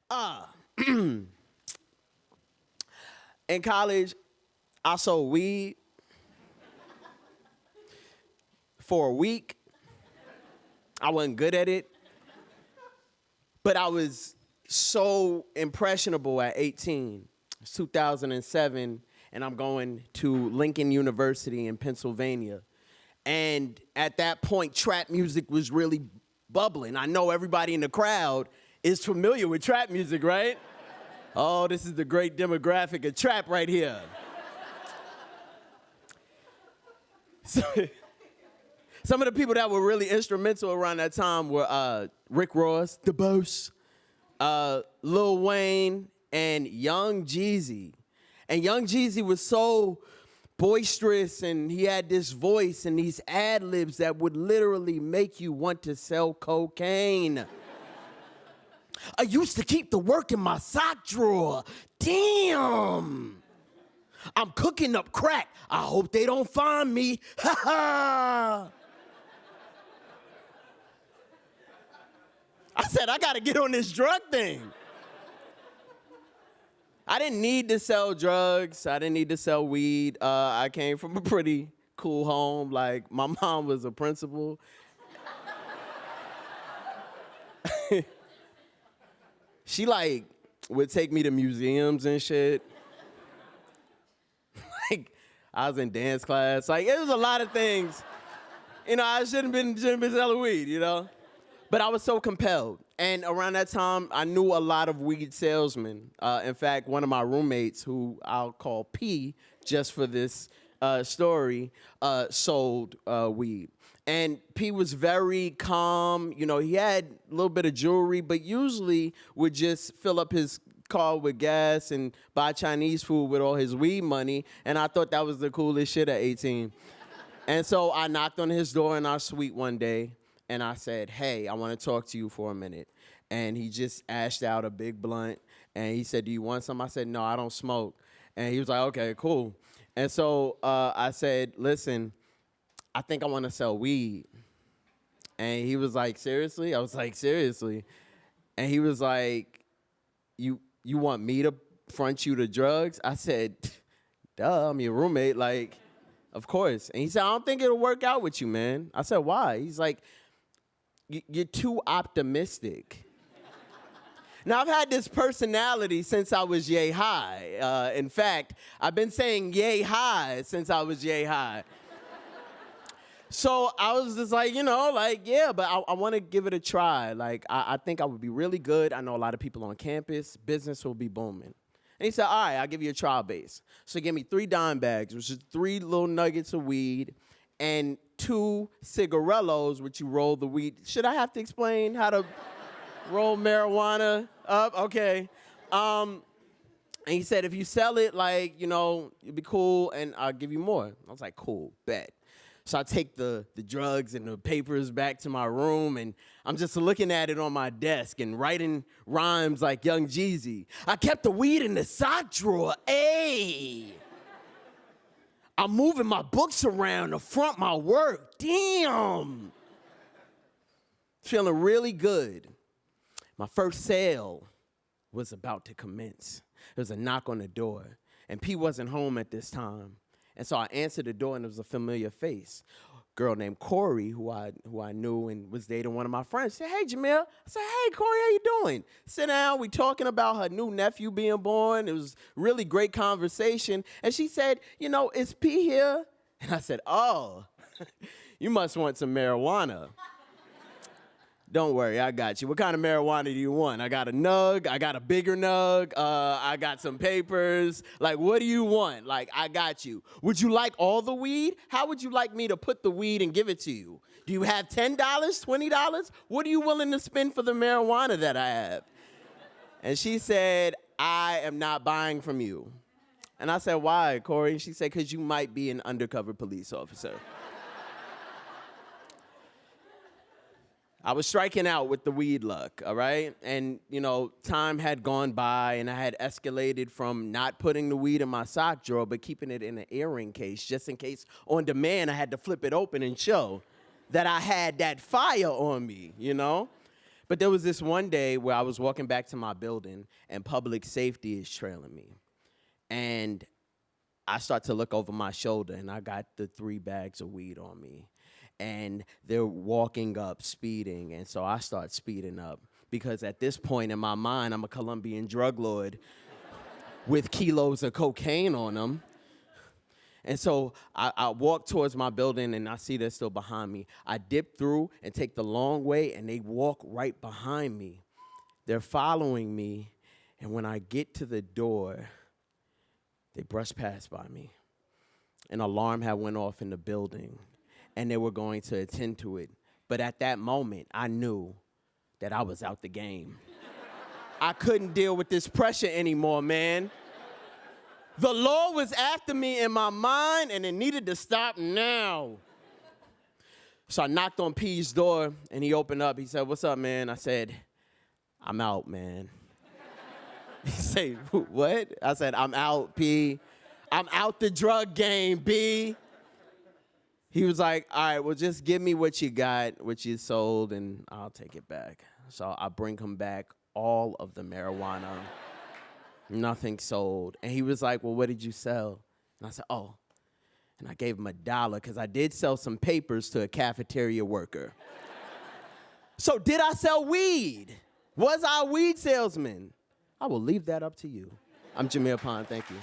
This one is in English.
Uh, in college, I sold weed for a week. I wasn't good at it, but I was so impressionable at 18. It's 2007, and I'm going to Lincoln University in Pennsylvania. And at that point, trap music was really bubbling. I know everybody in the crowd is familiar with trap music, right? Oh, this is the great demographic of trap right here. So, some of the people that were really instrumental around that time were Rick Ross, The Boss, Lil Wayne, and Young Jeezy. And Young Jeezy was so boisterous, and he had this voice and these ad-libs that would literally make you want to sell cocaine. I used to keep the work in my sock drawer. Damn. I'm cooking up crack. I hope they don't find me. Ha ha. I said, I gotta get on this drug thing. I didn't need to sell drugs. I didn't need to sell weed. I came from a pretty cool home. Like, my mom was a principal. She, like, would take me to museums and shit. Like, I was in dance class. Like, it was a lot of things. You know, I shouldn't been selling weed, you know? But I was so compelled. And around that time, I knew a lot of weed salesmen. In fact, one of my roommates, who I'll call P, just for this story, sold weed. And P was very calm. You know, he had a little bit of jewelry, but usually would just fill up his car with gas and buy Chinese food with all his weed money. And I thought that was the coolest shit at 18. And so I knocked on his door in our suite one day, and I said, hey, I want to talk to you for a minute. And he just ashed out a big blunt, and he said, do you want some? I said, no, I don't smoke. And he was like, okay, cool. And so I said, listen, I think I want to sell weed. And he was like, seriously? I was like, seriously. And he was like, you want me to front you the drugs? I said, duh, I'm your roommate, like, of course. And he said, I don't think it'll work out with you, man. I said, why? He's like, you're too optimistic. Now, I've had this personality since I was yay high. In fact, I've been saying yay high since I was yay high. So I was just like, you know, like, yeah, but I want to give it a try. Like, I think I would be really good. I know a lot of people on campus. Business will be booming. And he said, all right, I'll give you a trial base. So he gave me 3 dime bags, which is 3 little nuggets of weed, and 2 cigarillos, which you roll the weed. Should I have to explain how to roll marijuana up? Okay. And he said, if you sell it, like, you know, it'd be cool, and I'll give you more. I was like, cool, bet. So I take the drugs and the papers back to my room, and I'm just looking at it on my desk and writing rhymes like Young Jeezy. I kept the weed in the sock drawer, ayy. I'm moving my books around to front my work, damn. Feeling really good. My first sale was about to commence. There was a knock on the door, and P wasn't home at this time. And so I answered the door, and it was a familiar face. Girl named Corey, who I knew and was dating one of my friends, said, hey, Jameer. I said, hey, Corey, how you doing? Sit down. We talking about her new nephew being born. It was really great conversation. And she said, you know, is P here? And I said, oh, you must want some marijuana. Don't worry, I got you. What kind of marijuana do you want? I got a nug, I got a bigger nug, I got some papers. Like, what do you want? Like, I got you. Would you like all the weed? How would you like me to put the weed and give it to you? Do you have $10, $20? What are you willing to spend for the marijuana that I have? And she said, I am not buying from you. And I said, why, Corey? And she said, because you might be an undercover police officer. I was striking out with the weed luck, all right? And, you know, time had gone by, and I had escalated from not putting the weed in my sock drawer, but keeping it in an earring case, just in case on demand I had to flip it open and show that I had that fire on me, you know? But there was this one day where I was walking back to my building and public safety is trailing me. And I start to look over my shoulder and I got the 3 bags of weed on me. And they're walking up, speeding. And so I start speeding up because at this point in my mind, I'm a Colombian drug lord with kilos of cocaine on them. And so I walk towards my building, and I see they're still behind me. I dip through and take the long way, and they walk right behind me. They're following me, and when I get to the door, they brush past by me. An alarm had went off in the building, and they were going to attend to it. But at that moment, I knew that I was out the game. I couldn't deal with this pressure anymore, man. The law was after me in my mind, and it needed to stop now. So I knocked on P's door, and he opened up. He said, "What's up, man?" I said, "I'm out, man." He said, "What?" I said, "I'm out, P. I'm out the drug game, B." He was like, "All right, well, just give me what you got, what you sold, and I'll take it back." So I bring him back all of the marijuana. Nothing sold. And he was like, "Well, what did you sell?" And I said, "Oh." And I gave him $1 because I did sell some papers to a cafeteria worker. So did I sell weed? Was I a weed salesman? I will leave that up to you. I'm Jameer Pond. Thank you.